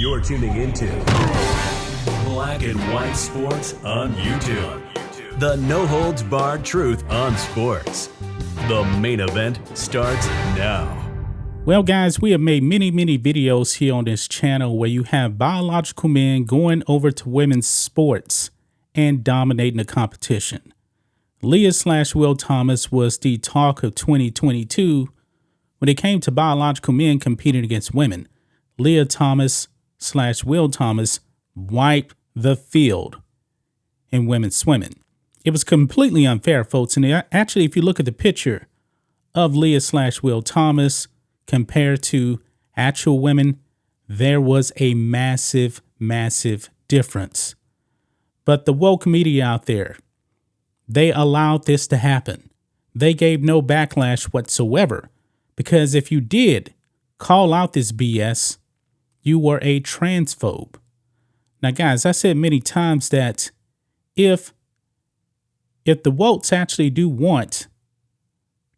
You're tuning into Black and White Sports on YouTube. The no-holds-barred truth on sports. The main event starts now. Well, guys, we have made many videos here on this channel where you have biological men going over to women's sports and dominating the competition. Leah/Will Thomas was the talk of 2022 when it came to biological men competing against women. Leah Thomas/Will Thomas wiped the field in women's swimming. It was completely unfair, folks. And actually, if you look at the picture of Leah/Will Thomas compared to actual women, there was a massive difference. But the woke media out there, they allowed this to happen. They gave no backlash whatsoever, because if you did call out this BS, you were a transphobe. Now, guys, I said many times that if the wokes actually do want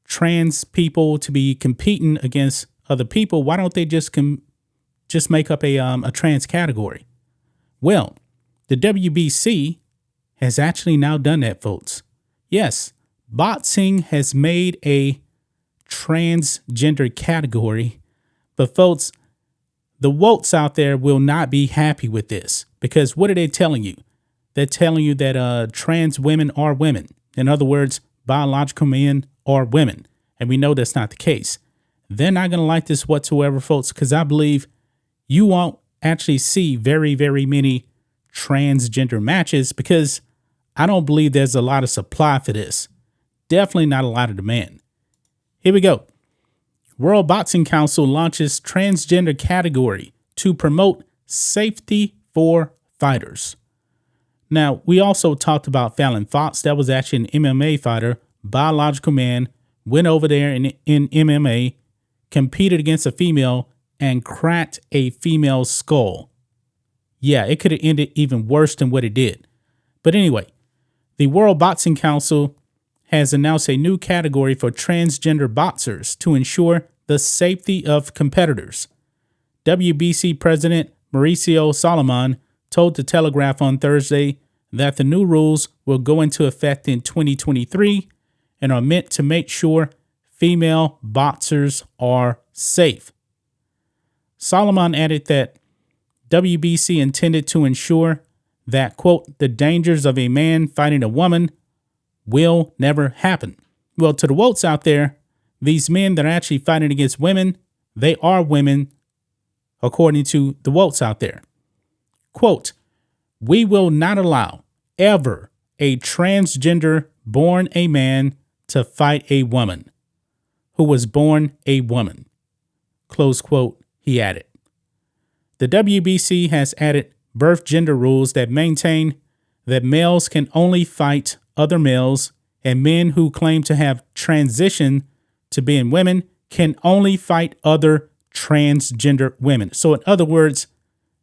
trans people to be competing against other people, why don't they just make up a trans category? Well, the WBC has actually now done that, folks. Yes, boxing has made a transgender category, but folks, the wokes out there will not be happy with this, because what are they telling you? They're telling you that trans women are women. In other words, biological men are women. And we know that's not the case. They're not going to like this whatsoever, folks, because I believe you won't actually see very many transgender matches, because I don't believe there's a lot of supply for this. Definitely not a lot of demand. Here we go. World Boxing Council launches transgender category to promote safety for fighters. Now, we also talked about Fallon Fox. That was actually an MMA fighter, biological man, went over there in MMA, competed against a female, and cracked a female's skull. Yeah, it could have ended even worse than what it did. But anyway, the World Boxing Council has announced a new category for transgender boxers to ensure the safety of competitors. WBC President Mauricio Solomon told The Telegraph on Thursday that the new rules will go into effect in 2023 and are meant to make sure female boxers are safe. Solomon added that WBC intended to ensure that, quote, the dangers of a man fighting a woman will never happen. Well, to the wokes out there, these men that are actually fighting against women, they are women, according to the wokes out there. Quote, we will not allow ever a transgender born a man to fight a woman who was born a woman. Close quote, he added. The WBC has added birth gender rules that maintain that males can only fight other males, and men who claim to have transitioned to being women can only fight other transgender women. So in other words,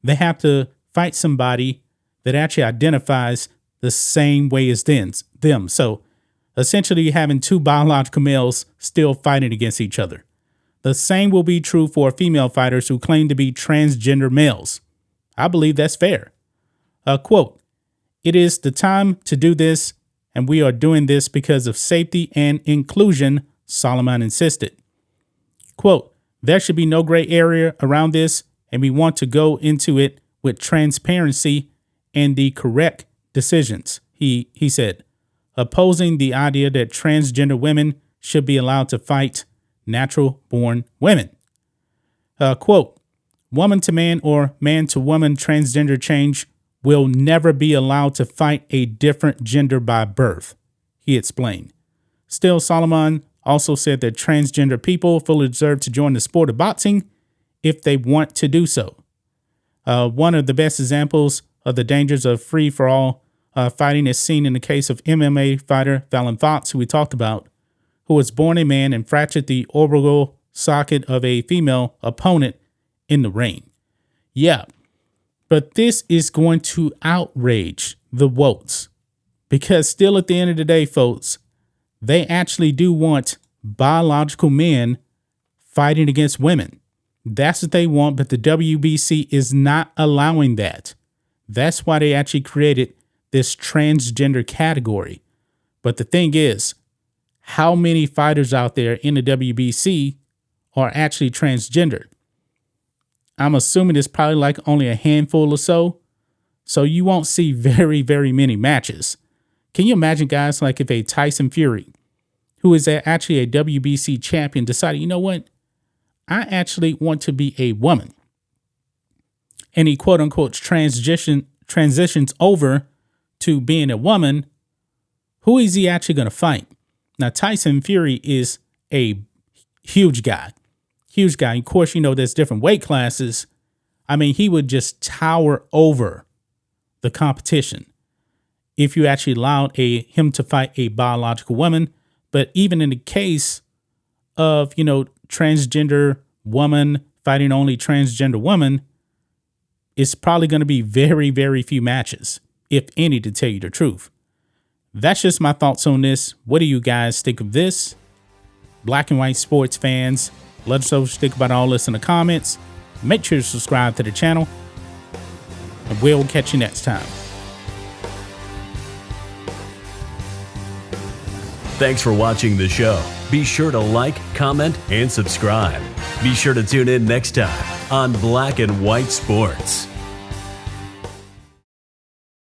they have to fight somebody that actually identifies the same way as them. So essentially having two biological males still fighting against each other. The same will be true for female fighters who claim to be transgender males. I believe that's fair. Quote, it is the time to do this, and we are doing this because of safety and inclusion, Solomon insisted. Quote, there should be no gray area around this, and we want to go into it with transparency and the correct decisions, he said, opposing the idea that transgender women should be allowed to fight natural-born women. Quote, woman to man or man to woman transgender change will never be allowed to fight a different gender by birth, he explained. Still, Solomon also said that transgender people fully deserve to join the sport of boxing if they want to do so. One of the best examples of the dangers of free-for-all fighting is seen in the case of MMA fighter Fallon Fox, who we talked about, who was born a man and fractured the orbital socket of a female opponent in the ring. Yeah, but this is going to outrage the wokes, because still at the end of the day, folks, they actually do want biological men fighting against women. That's what they want, but the WBC is not allowing that. That's why they actually created this transgender category. But the thing is, how many fighters out there in the WBC are actually transgender? I'm assuming it's probably like only a handful or so. So you won't see very, very many matches. Can you imagine, guys, like if a Tyson Fury, who is actually a WBC champion, decided, you know what? I actually want to be a woman. And he quote unquote transitions over to being a woman. Who is he actually going to fight? Now, Tyson Fury is a huge guy. Huge guy. Of course, you know, there's different weight classes. I mean, he would just tower over the competition if you actually allowed him to fight a biological woman. But even in the case of, you know, transgender woman fighting only transgender woman, it's probably going to be very, very few matches, if any, to tell you the truth. That's just my thoughts on this. What do you guys think of this? Black and white sports fans, let us know what you think about all this in the comments. Make sure to subscribe to the channel, and we'll catch you next time. Thanks for watching the show. Be sure to like, comment, and subscribe. Be sure to tune in next time on Black and White Sports.